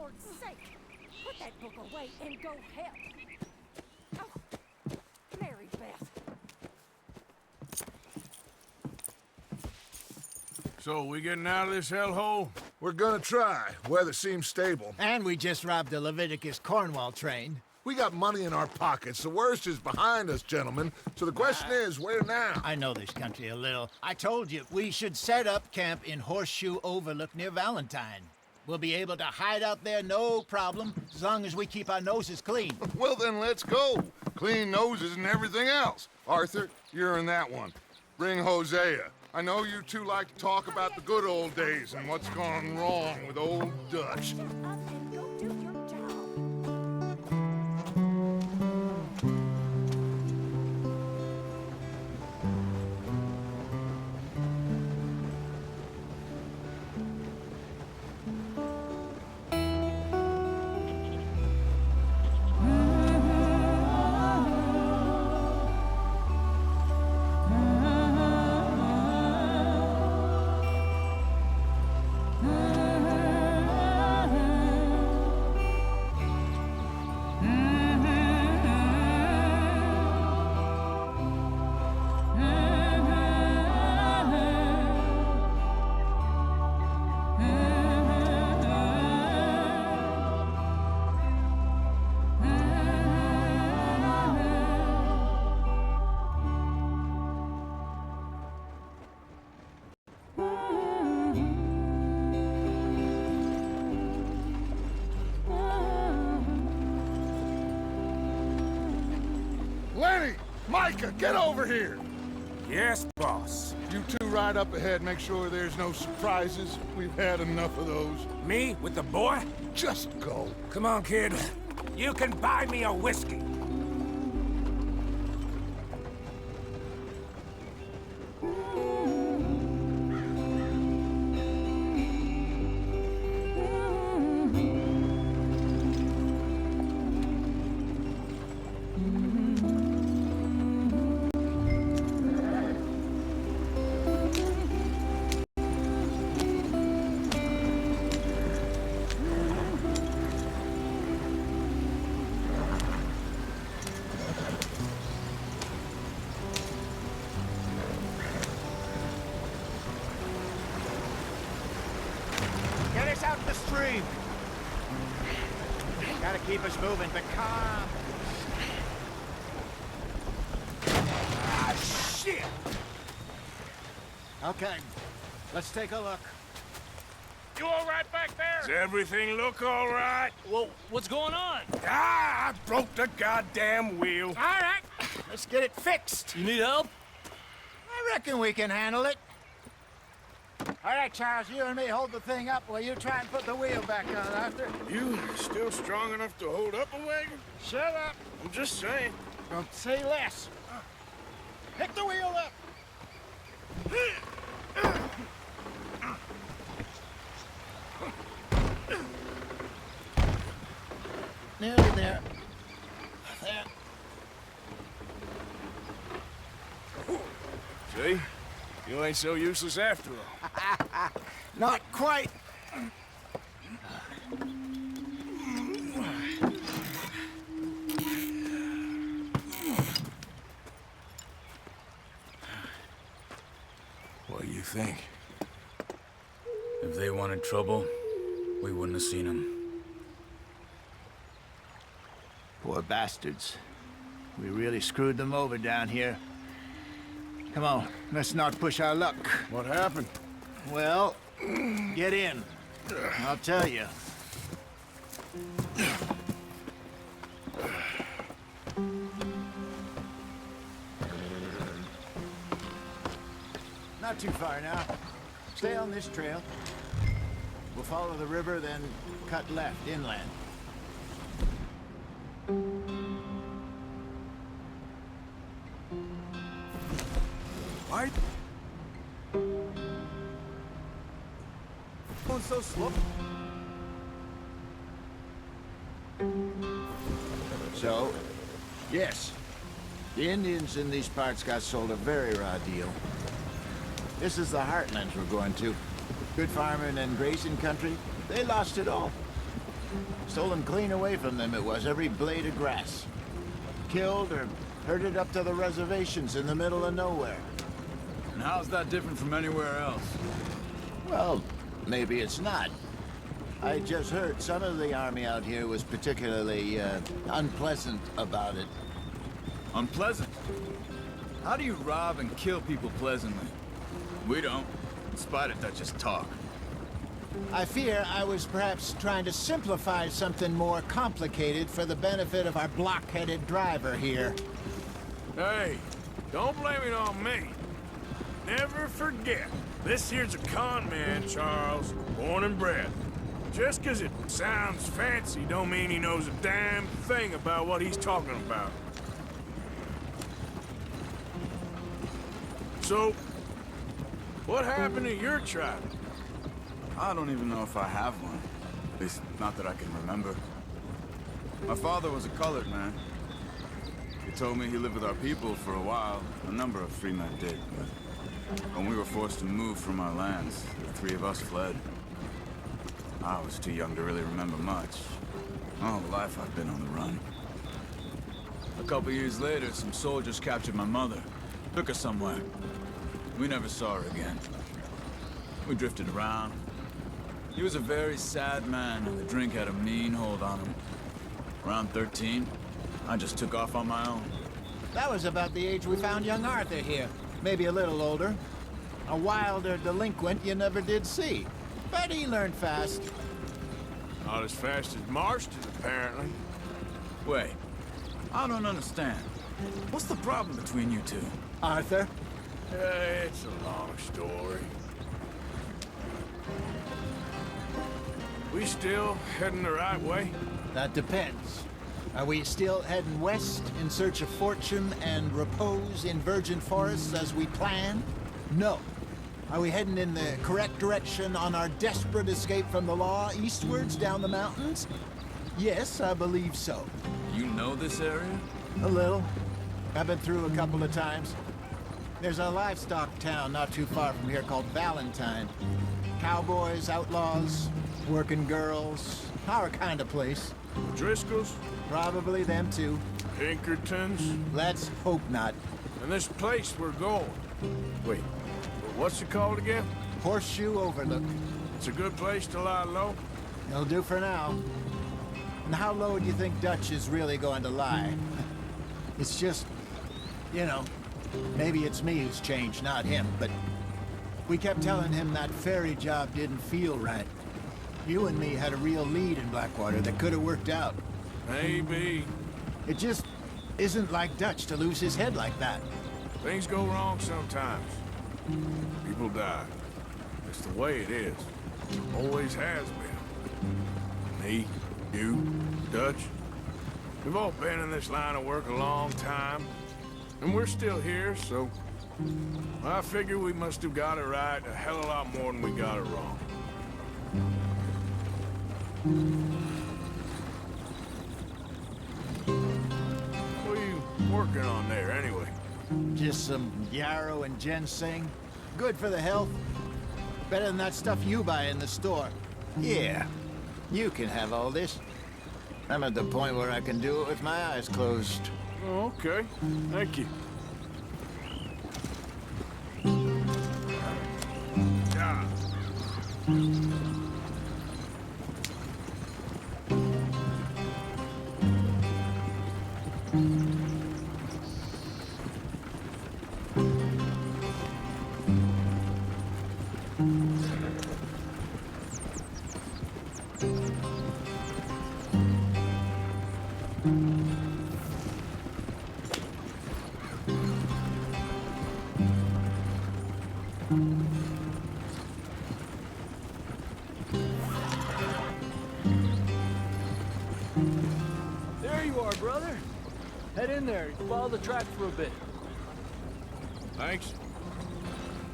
Lord's sake! Put that book away and go help! Oh, Mary Beth. So, we getting out of this hellhole? We're gonna try. Weather seems stable. And we just robbed a Leviticus Cornwall train. We got money in our pockets. The worst is behind us, gentlemen. So the question is, where now? I know this country a little. I told you, we should set up camp in Horseshoe Overlook near Valentine. We'll be able to hide out there, no problem, as long as we keep our noses clean. Well, then let's go. Clean noses and everything else. Arthur, you're in that one. Bring Hosea. I know you two like to talk about the good old days and what's gone wrong with old Dutch. Shut up and go do your job. Lenny! Micah, get over here! Yes, boss. You two ride up ahead, make sure there's no surprises. We've had enough of those. Me with the boy? Just go. Come on, kid. You can buy me a whiskey. Get us out the stream. Gotta keep us moving, but calm. Ah, shit! Okay, let's take a look. You all right back there? Does everything look all right? Well, what's going on? Ah, I broke the goddamn wheel. All right, let's get it fixed. You need help? I reckon we can handle it. All right, Charles, you and me hold the thing up while you try and put the wheel back on, Arthur. You still strong enough to hold up a wagon? Shut up. I'm just saying. Don't say less. Pick the wheel up. Nearly there. There. See? You ain't so useless after all. Not quite. What do you think? If they wanted trouble, we wouldn't have seen them. Poor bastards. We really screwed them over down here. Come on, let's not push our luck. What happened? Well, get in. I'll tell you. Not too far now. Stay on this trail. We'll follow the river, then cut left inland. Why? Going so slow? So, yes, the Indians in these parts got sold a very raw deal. This is the heartlands we're going to. Good farming and grazing country, they lost it all. Stolen clean away from them it was, every blade of grass. Killed or herded up to the reservations in the middle of nowhere. And how's that different from anywhere else? Well, maybe it's not. I just heard some of the army out here was particularly unpleasant about it. Unpleasant? How do you rob and kill people pleasantly? We don't, in spite of Dutch's talk. I fear I was perhaps trying to simplify something more complicated for the benefit of our block-headed driver here. Hey, don't blame it on me. Never forget, this here's a con man, Charles, born and bred. Just 'cause it sounds fancy don't mean he knows a damn thing about what he's talking about. So, what happened to your tribe? I don't even know if I have one. At least, not that I can remember. My father was a colored man. He told me he lived with our people for a while. A number of free men did, but when we were forced to move from our lands, the three of us fled. I was too young to really remember much. All the life I've been on the run. A couple years later, some soldiers captured my mother. Took her somewhere. We never saw her again. We drifted around. He was a very sad man, and the drink had a mean hold on him. Around 13, I just took off on my own. That was about the age we found young Arthur here. Maybe a little older. A wilder delinquent you never did see. But he learned fast. Not as fast as Marston, apparently. Wait, I don't understand. What's the problem between you two? Arthur? It's a long story. We still heading the right way? That depends. Are we still heading west in search of fortune and repose in virgin forests as we planned? No. Are we heading in the correct direction on our desperate escape from the law eastwards down the mountains? Yes, I believe so. You know this area? A little. I've been through a couple of times. There's a livestock town not too far from here called Valentine. Cowboys, outlaws, working girls, our kind of place. Driscoll's? Probably them too. Pinkertons? Let's hope not. And this place we're going. Wait, what's it called again? Horseshoe Overlook. It's a good place to lie low? It'll do for now. And how low do you think Dutch is really going to lie? It's just, you know, maybe it's me who's changed, not him, but we kept telling him that ferry job didn't feel right. You and me had a real lead in Blackwater that could have worked out. Maybe. It just isn't like Dutch to lose his head like that. Things go wrong sometimes. People die. It's the way it is. Always has been. Me, you, Dutch. We've all been in this line of work a long time. And we're still here, so... I figure we must have got it right a hell of a lot more than we got it wrong. What are you working on there, anyway? Just some yarrow and ginseng. Good for the health. Better than that stuff you buy in the store. Yeah, you can have all this. I'm at the point where I can do it with my eyes closed. Oh, okay. Thank you. Ah. There you are, brother. Head in there. Follow the track for a bit. Thanks.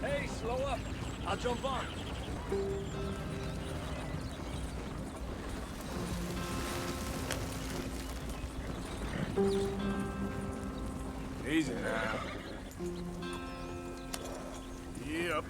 Hey, slow up. I'll jump on. Easy now. Yep.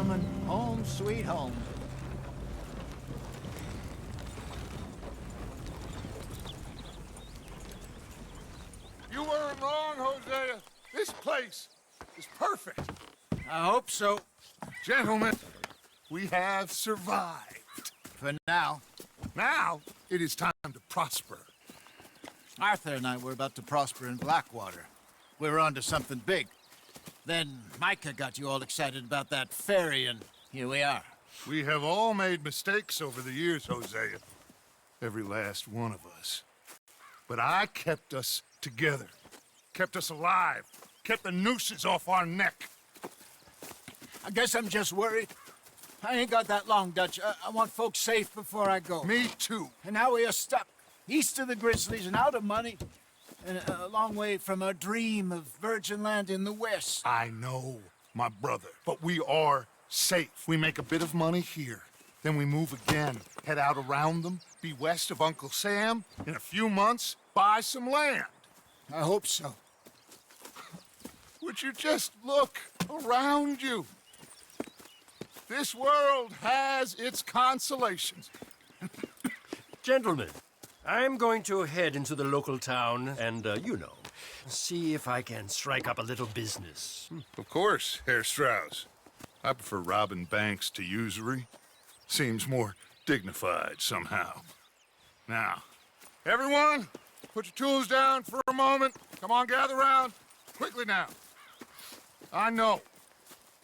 gentlemen, home sweet home. You weren't wrong, Hosea. This place is perfect. I hope so. Gentlemen, we have survived. For now. Now, it is time to prosper. Arthur and I were about to prosper in Blackwater. We were onto something big. Then Micah got you all excited about that ferry, and here we are. We have all made mistakes over the years, Hosea. Every last one of us. But I kept us together. Kept us alive. Kept the nooses off our neck. I guess I'm just worried. I ain't got that long, Dutch. I want folks safe before I go. Me too. And now we are stuck, east of the Grizzlies and out of money, and a long way from our dream of virgin land in the west. I know, my brother, but we are safe. We make a bit of money here. Then we move again, head out around them, be west of Uncle Sam. In a few months, buy some land. I hope so. Would you just look around you? This world has its consolations. Gentlemen, I'm going to head into the local town and, see if I can strike up a little business. Of course, Herr Strauss. I prefer robbing banks to usury. Seems more dignified somehow. Now, everyone, put your tools down for a moment. Come on, gather round. Quickly now. I know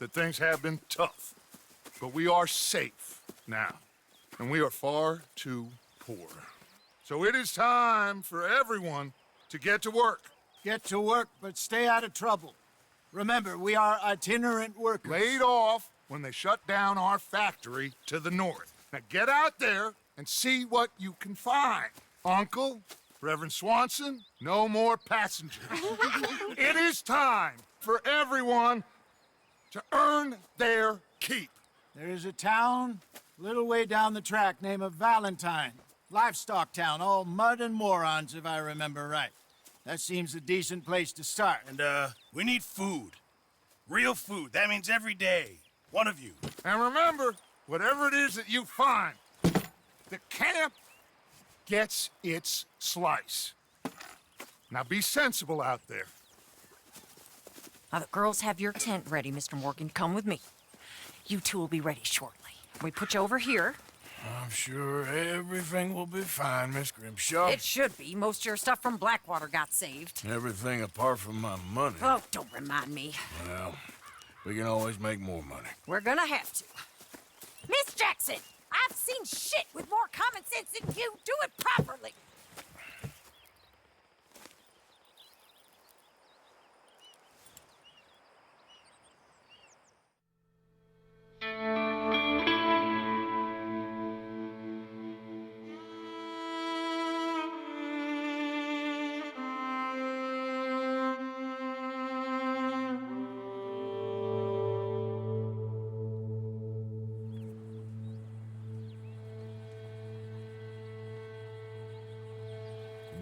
that things have been tough, but we are safe now, and we are far too poor. So it is time for everyone to get to work. Get to work, but stay out of trouble. Remember, we are itinerant workers. Laid off when they shut down our factory to the north. Now get out there and see what you can find. Uncle, Reverend Swanson, no more passengers. It is time for everyone to earn their keep. There is a town a little way down the track named Valentine. Livestock town, all mud and morons, if I remember right. That seems a decent place to start. And, we need food. Real food. That means every day. One of you. And remember, whatever it is that you find, the camp gets its slice. Now be sensible out there. Now, the girls have your tent ready, Mr. Morgan. Come with me. You two will be ready shortly. We put you over here. I'm sure everything will be fine, Miss Grimshaw. It should be. Most of your stuff from Blackwater got saved. Everything apart from my money. Oh, don't remind me. Well, we can always make more money. We're gonna have to. Miss Jackson, I've seen shit with more common sense than you. Do it properly.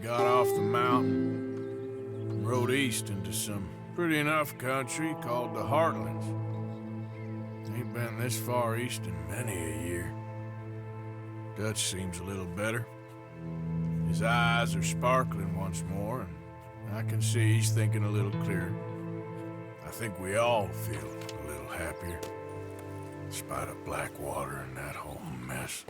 Got off the mountain and rode east into some pretty enough country called the Heartlands. Ain't been this far east in many a year. Dutch seems a little better. His eyes are sparkling once more, and I can see he's thinking a little clearer. I think we all feel a little happier, in spite of Blackwater and that whole mess.